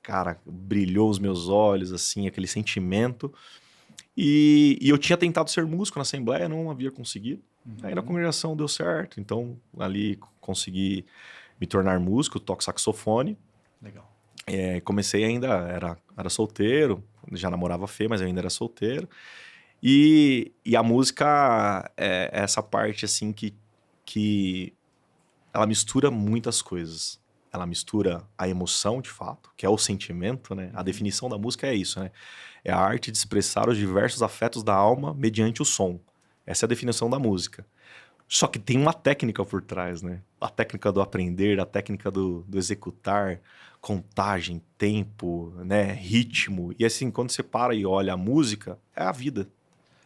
Cara, brilhou os meus olhos, assim, aquele sentimento. E eu tinha tentado ser músico na Assembleia, não havia conseguido. Aí na congregação deu certo, então ali consegui me tornar músico, toco saxofone. Legal. Comecei ainda, era solteiro, já namorava a Fê, mas eu ainda era solteiro. E a música é essa parte, assim, que ela mistura muitas coisas. Ela mistura a emoção, de fato, que é o sentimento, né? A definição da música é isso, né? É a arte de expressar os diversos afetos da alma mediante o som. Essa é a definição da música. Só que tem uma técnica por trás, né? A técnica do aprender, a técnica do executar, contagem, tempo, né? Ritmo. E assim, quando você para e olha a música, é a vida.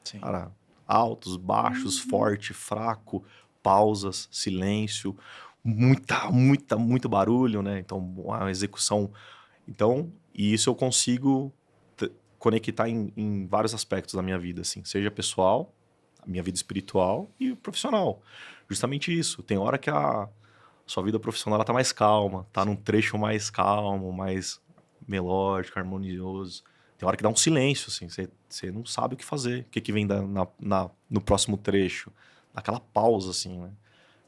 Sim. Cara, altos, baixos, forte, fraco, pausas, silêncio, muito barulho, né? Então, a execução. Então, e isso eu consigo conectar em vários aspectos da minha vida, assim, seja pessoal, a minha vida espiritual e profissional. Justamente isso. Tem hora que a sua vida profissional ela tá mais calma, tá num trecho mais calmo, mais melódico, harmonioso. Tem hora que dá um silêncio, assim, você não sabe o que fazer, o que vem no próximo trecho. Aquela pausa, assim, né?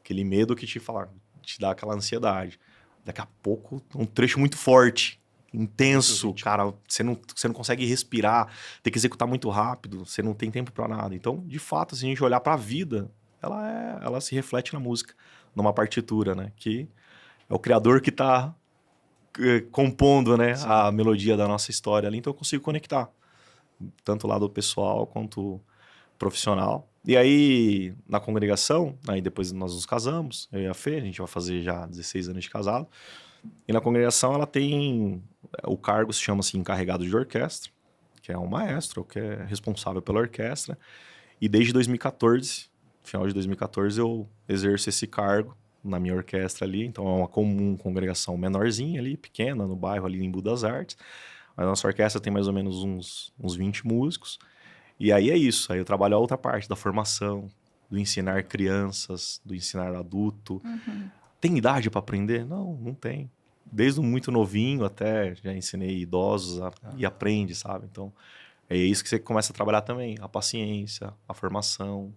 Aquele medo que te dá aquela ansiedade. Daqui a pouco, um trecho muito forte, intenso, cara, você não consegue respirar, tem que executar muito rápido, você não tem tempo para nada. Então, de fato, se a gente olhar para a vida, ela se reflete na música, numa partitura, né? Que é o criador que tá compondo, né, a melodia da nossa história ali, então eu consigo conectar tanto o lado pessoal quanto profissional. E aí, na congregação, aí depois nós nos casamos, eu e a Fê, a gente vai fazer já 16 anos de casado, e na congregação ela tem, o cargo se chama assim, encarregado de orquestra, que é um maestro, que é responsável pela orquestra, e desde 2014, final de 2014, eu exerço esse cargo na minha orquestra ali, então é uma comum congregação menorzinha ali, pequena, no bairro ali em Budas Artes, mas a nossa orquestra tem mais ou menos uns 20 músicos, e aí é isso, aí eu trabalho a outra parte da formação, do ensinar crianças, do ensinar adulto. Tem idade para aprender? Não tem. Desde muito novinho até já ensinei idosos e aprende, sabe? Então, é isso que você começa a trabalhar também, a paciência, a formação,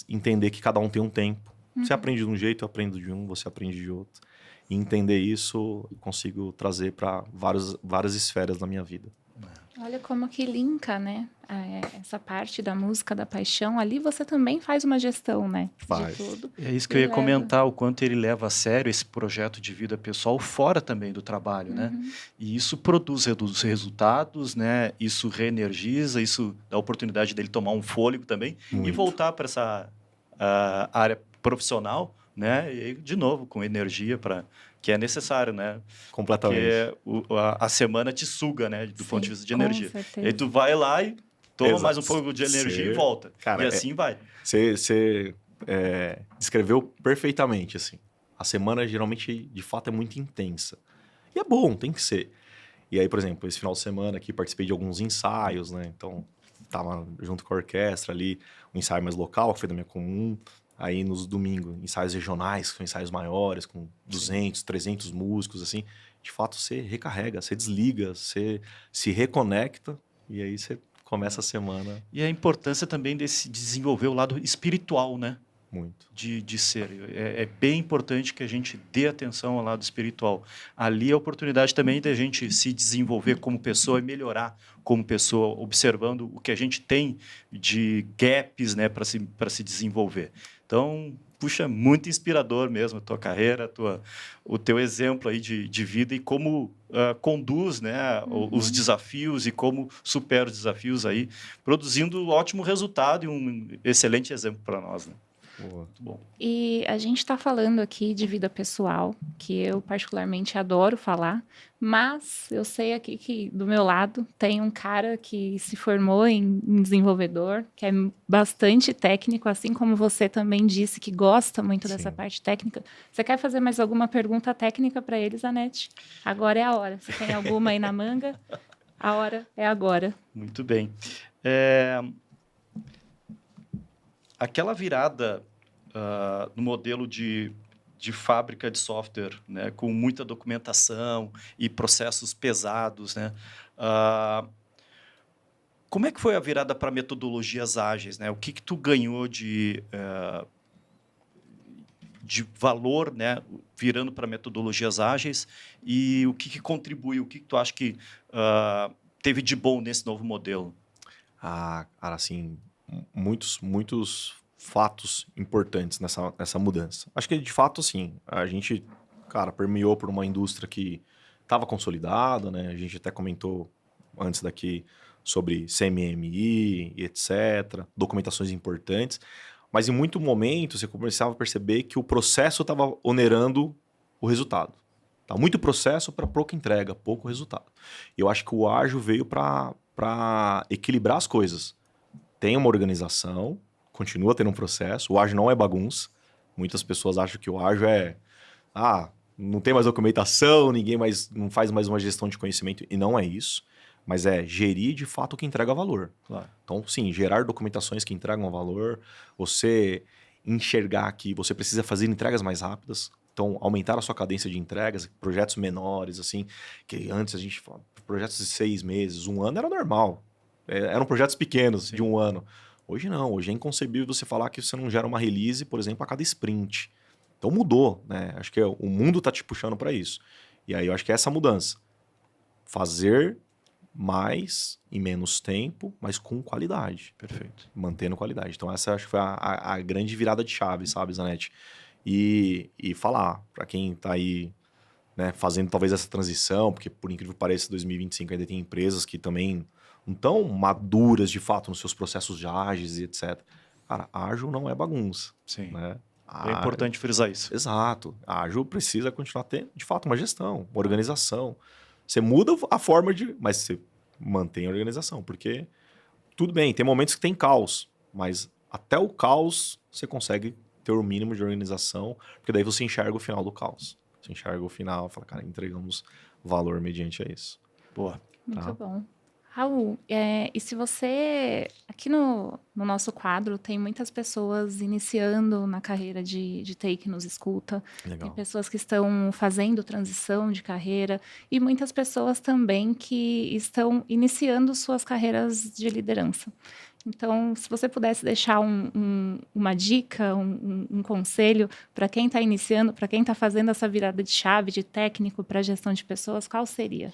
entender que cada um tem um tempo. Você aprende de um jeito, eu aprendo de um, você aprende de outro. E entender isso, eu consigo trazer para várias esferas da minha vida. Olha como que linka, né? Essa parte da música, da paixão. Ali você também faz uma gestão, né? Faz. De tudo. É isso que E eu ia leva. comentar, o quanto ele leva a sério esse projeto de vida pessoal fora também do trabalho, né? Uhum. E isso produz resultados, né? Isso reenergiza, isso dá a oportunidade dele tomar um fôlego também e Muito. voltar para essa área profissional, né? E de novo com energia para que é necessário, né? Completamente. Porque a semana te suga, né? Do ponto de vista de com energia. certeza. E aí tu vai lá e toma Exato. mais um pouco de energia e volta. Cara, e assim vai. Você descreveu perfeitamente, assim. A semana, geralmente, de fato, é muito intensa. E é bom, tem que ser. E aí, por exemplo, esse final de semana aqui, participei de alguns ensaios, né? Então, tava junto com a orquestra ali, um ensaio mais local, que foi da minha comum. Aí, nos domingos, ensaios regionais, que são ensaios maiores, com 200, 300 músicos, assim. De fato, você recarrega, você desliga, você se reconecta. E aí, você começa a semana E a importância também desse desenvolver o lado espiritual, né? muito. De ser. É bem importante que a gente dê atenção ao lado espiritual. Ali é a oportunidade também da gente se desenvolver como pessoa e melhorar como pessoa, observando o que a gente tem de gaps, né, para se desenvolver. Então, puxa, muito inspirador mesmo a tua carreira, o teu exemplo aí de vida e como conduz, né, os desafios e como supera os desafios aí, produzindo ótimo resultado e um excelente exemplo para nós, né? Boa. Muito bom. E a gente está falando aqui de vida pessoal, que eu particularmente adoro falar, mas eu sei aqui que do meu lado tem um cara que se formou em desenvolvedor, que é bastante técnico, assim como você também disse que gosta muito dessa Sim. parte técnica. Você quer fazer mais alguma pergunta técnica para eles, Anete? Agora é a hora. Se tem alguma aí na manga, a hora é agora. Muito bem. Aquela virada no modelo de fábrica de software, né, com muita documentação e processos pesados, né? Como é que foi a virada para metodologias ágeis, né? O que tu ganhou de valor, né, virando para metodologias ágeis e o que contribui, o que tu acha que teve de bom nesse novo modelo? Cara, assim, muitos fatos importantes nessa mudança. Acho que, de fato, assim, a gente, cara, permeou por uma indústria que estava consolidada, né? A gente até comentou antes daqui sobre CMMI e etc., documentações importantes, mas em muito momento você começava a perceber que o processo estava onerando o resultado. Tá? Muito processo para pouca entrega, pouco resultado. E eu acho que o ágil veio para equilibrar as coisas. Tem uma organização, continua tendo um processo. O ágil não é bagunça. Muitas pessoas acham que o ágil não tem mais documentação, ninguém mais não faz mais uma gestão de conhecimento, e não é isso. Mas é gerir de fato o que entrega valor. Claro. Então, sim, gerar documentações que entregam valor, você enxergar que você precisa fazer entregas mais rápidas. Então, aumentar a sua cadência de entregas, projetos menores, assim, que antes a gente falava, projetos de 6 meses, 1 ano era normal. Eram projetos pequenos, sim, de 1 ano. Hoje não, hoje é inconcebível você falar que você não gera uma release, por exemplo, a cada sprint. Então mudou, né? Acho que o mundo está te puxando para isso. E aí eu acho que é essa mudança. Fazer mais em menos tempo, mas com qualidade. Perfeito. Mantendo qualidade. Então essa acho que foi a grande virada de chave, sabe, Zanetti? E falar para quem está aí, né, fazendo talvez essa transição, porque por incrível que pareça, 2025 ainda tem empresas que também não estão maduras de fato nos seus processos de ágeis e etc. Cara, ágil não é bagunça. Sim. Né? É importante frisar isso. Exato. A ágil precisa continuar tendo, de fato, uma gestão, uma organização. Você muda a forma mas você mantém a organização, porque tudo bem, tem momentos que tem caos, mas até o caos você consegue ter o mínimo de organização, porque daí você enxerga o final do caos. Você enxerga o final e fala, cara, entregamos valor mediante a isso. Boa. Muito bom. Raul, e se você... Aqui no nosso quadro tem muitas pessoas iniciando na carreira de TI que nos escuta. Legal. Tem pessoas que estão fazendo transição de carreira e muitas pessoas também que estão iniciando suas carreiras de liderança. Então, se você pudesse deixar uma dica, um conselho para quem está iniciando, para quem está fazendo essa virada de chave de técnico para gestão de pessoas, qual seria?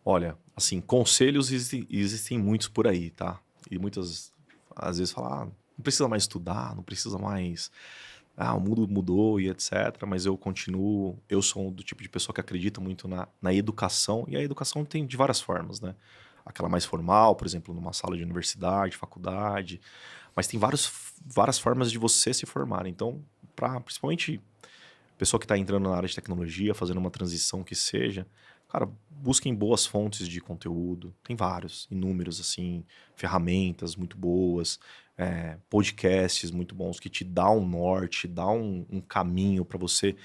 Olha, assim, conselhos existem muitos por aí, tá? E muitas, às vezes, falam, não precisa mais estudar, não precisa mais... o mundo mudou e etc. Mas eu sou do tipo de pessoa que acredita muito na educação. E a educação tem de várias formas, né? Aquela mais formal, por exemplo, numa sala de universidade, faculdade. Mas tem várias formas de você se formar. Então, principalmente pessoa que está entrando na área de tecnologia, fazendo uma transição que seja, cara, busquem boas fontes de conteúdo. Tem inúmeros, assim, ferramentas muito boas, podcasts muito bons que te dá um norte, dá um caminho para você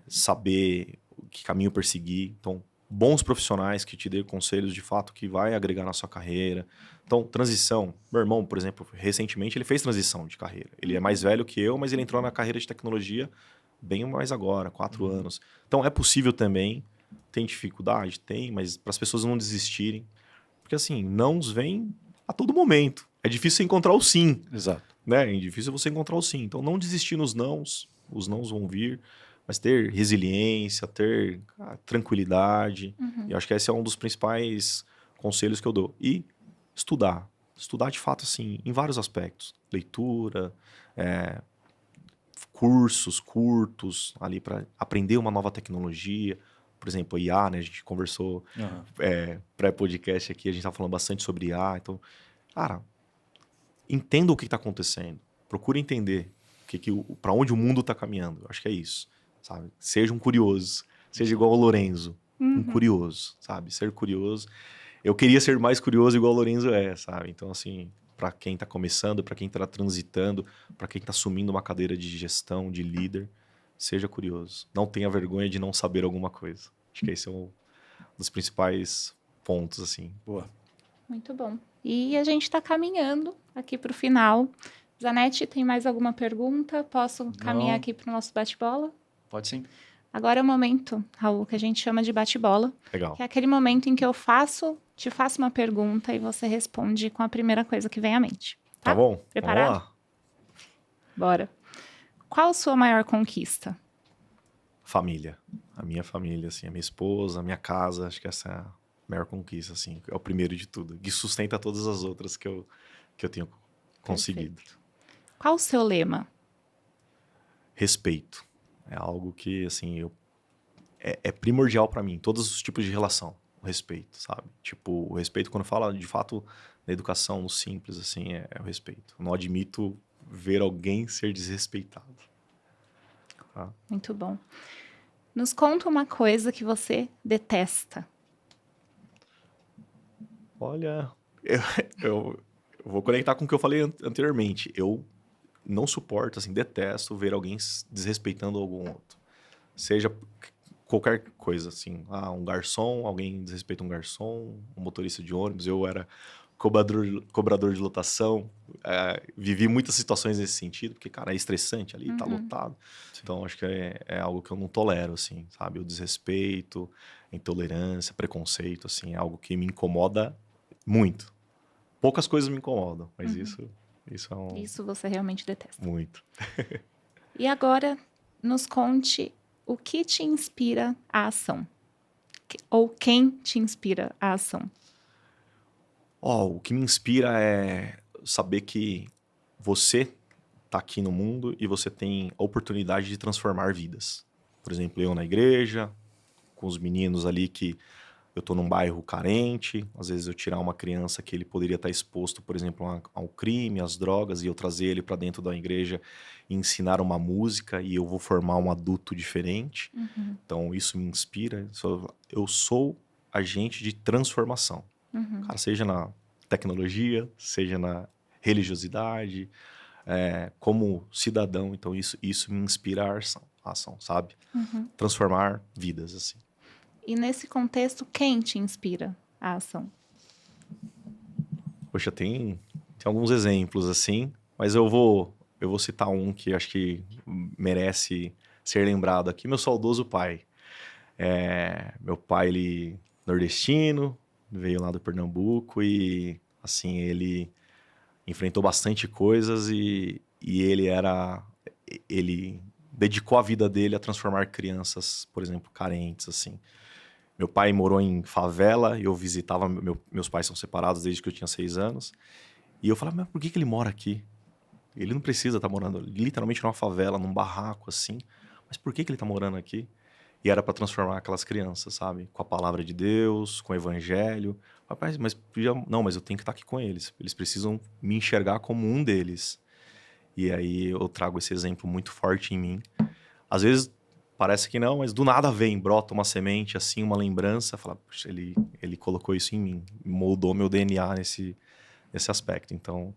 saber que caminho perseguir. Então, bons profissionais que te dêem conselhos de fato que vai agregar na sua carreira. Então, transição. Meu irmão, por exemplo, recentemente ele fez transição de carreira. Ele é mais velho que eu, mas ele entrou na carreira de tecnologia bem mais agora, 4 anos. Então, é possível também. Tem dificuldade? Tem, mas para as pessoas não desistirem. Porque, assim, nãos vêm a todo momento. É difícil você encontrar o sim. Exato. Né? É difícil você encontrar o sim. Então, não desistir nos nãos. Os nãos vão vir. Mas ter resiliência, ter tranquilidade. E eu acho que esse é um dos principais conselhos que eu dou. E estudar. Estudar, de fato, assim, em vários aspectos. Leitura, cursos curtos ali para aprender uma nova tecnologia. Por exemplo, IA, né? A gente conversou pré-podcast aqui, a gente estava falando bastante sobre IA. Então, cara, entenda o que está acontecendo. Procure entender para onde o mundo está caminhando. Eu acho que é isso, sabe? Seja um curioso. Seja igual ao Lorenzo. Um curioso, sabe? Ser curioso. Eu queria ser mais curioso igual o Lorenzo sabe? Então, assim, para quem está começando, para quem está transitando, para quem está assumindo uma cadeira de gestão, de líder, seja curioso. Não tenha vergonha de não saber alguma coisa. Acho que esse é um dos principais pontos, assim. Boa. Muito bom. E a gente está caminhando aqui para o final. Zanetti, tem mais alguma pergunta? Posso caminhar aqui para o nosso bate-bola? Pode sim. Agora é o momento, Raul, que a gente chama de bate-bola. Legal. Que é aquele momento em que te faço uma pergunta e você responde com a primeira coisa que vem à mente. Tá bom? Preparado? Vamos lá. Bora. Qual a sua maior conquista? Família. A minha família, assim, a minha esposa, a minha casa, acho que essa é a maior conquista, assim, é o primeiro de tudo. Que sustenta todas as outras que eu tenho conseguido. Perfeito. Qual o seu lema? Respeito. É algo que, assim, é primordial para mim, todos os tipos de relação. O respeito, sabe? Tipo, o respeito, quando fala, de fato, na educação, no simples, assim, é o respeito. Não admito ver alguém ser desrespeitado. Tá? Muito bom. Nos conta uma coisa que você detesta. Olha, eu vou conectar com o que eu falei anteriormente. Eu não suporto, assim, detesto ver alguém desrespeitando algum outro. Seja qualquer coisa, assim. Um garçom, alguém desrespeita um garçom, um motorista de ônibus. Eu era cobrador de lotação. Vivi muitas situações nesse sentido, porque, cara, é estressante ali, tá lotado. Sim. Então, acho que é algo que eu não tolero, assim, sabe? O desrespeito, a intolerância, preconceito, assim, é algo que me incomoda muito. Poucas coisas me incomodam, mas isso é um... Isso você realmente detesta. Muito. E agora, nos conte o que te inspira a ação. Ou quem te inspira a ação. O que me inspira é saber que você está aqui no mundo e você tem a oportunidade de transformar vidas. Por exemplo, eu na igreja, com os meninos ali que eu estou num bairro carente, às vezes eu tirar uma criança que ele poderia estar exposto, por exemplo, ao crime, às drogas, e eu trazer ele para dentro da igreja e ensinar uma música e eu vou formar um adulto diferente. Então, isso me inspira. Eu sou agente de transformação. Cara, seja na tecnologia, seja na religiosidade, como cidadão. Então, isso me inspira a ação, sabe? Transformar vidas, assim. E nesse contexto, quem te inspira a ação? Poxa, tem alguns exemplos, assim, mas eu vou citar um que acho que merece ser lembrado aqui. Meu saudoso pai. Meu pai, ele nordestino, veio lá do Pernambuco e, assim, ele enfrentou bastante coisas e ele dedicou a vida dele a transformar crianças, por exemplo, carentes, assim. Meu pai morou em favela e eu visitava, meus pais são separados desde que eu tinha 6 anos. E eu falava, mas por que ele mora aqui? Ele não precisa estar morando literalmente numa favela, num barraco assim. Mas por que ele está morando aqui? E era para transformar aquelas crianças, sabe? Com a palavra de Deus, com o evangelho. Rapaz, não, mas eu tenho que estar aqui com eles. Eles precisam me enxergar como um deles. E aí eu trago esse exemplo muito forte em mim. Às vezes parece que não, mas do nada vem, brota uma semente, assim, uma lembrança. Fala, puxa, ele colocou isso em mim, moldou meu DNA nesse aspecto. Então,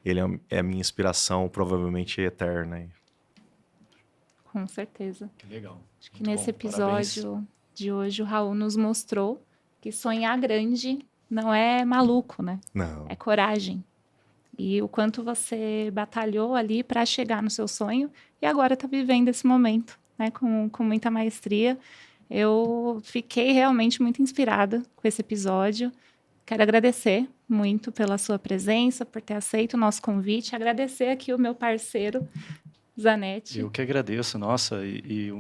ele é a minha inspiração, provavelmente eterna. Com certeza. Que legal. Acho que Muito nesse bom, parabéns. episódio de hoje o Raul nos mostrou que sonhar grande não é maluco, né? Não. É coragem. E o quanto você batalhou ali para chegar no seu sonho e agora está vivendo esse momento, né? Com muita maestria. Eu fiquei realmente muito inspirada com esse episódio. Quero agradecer muito pela sua presença, por ter aceito o nosso convite. Agradecer aqui o meu parceiro, Zanetti. Eu que agradeço, nossa, e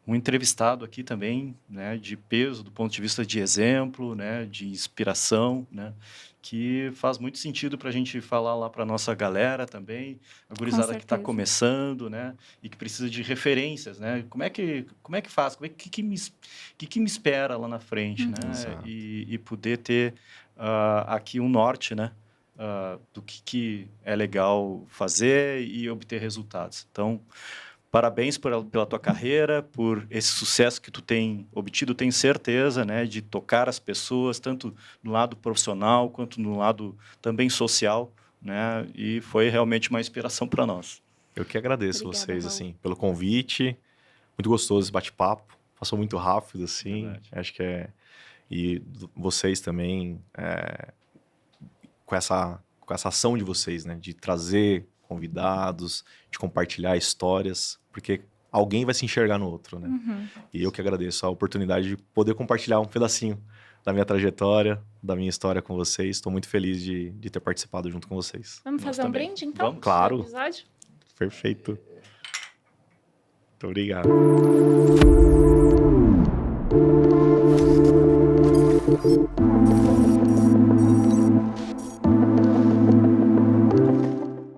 um entrevistado aqui também, né, de peso, do ponto de vista de exemplo, né, de inspiração, né, que faz muito sentido para a gente falar lá para nossa galera também, a gurizada que está certeza. começando, né, e que precisa de referências, né, como é que faz, que me espera lá na frente, né, Exato. e poder ter aqui um norte, né, do que é legal fazer e obter resultados. Então, parabéns pela tua carreira, por esse sucesso que tu tem obtido, tenho certeza, né, de tocar as pessoas, tanto no lado profissional quanto no lado também social, né, e foi realmente uma inspiração para nós. Eu que agradeço Obrigada, vocês, Raul. assim, pelo convite. Muito gostoso esse bate-papo. Passou muito rápido, assim. Verdade. Acho que E vocês também, com essa ação de vocês, né? De trazer convidados, de compartilhar histórias, porque alguém vai se enxergar no outro, né? Uhum. E eu que agradeço a oportunidade de poder compartilhar um pedacinho da minha trajetória, da minha história com vocês. Estou muito feliz de ter participado junto com vocês. Vamos Nós fazer um também. brinde, então? Vamos. Claro. No episódio? Perfeito. Muito obrigado.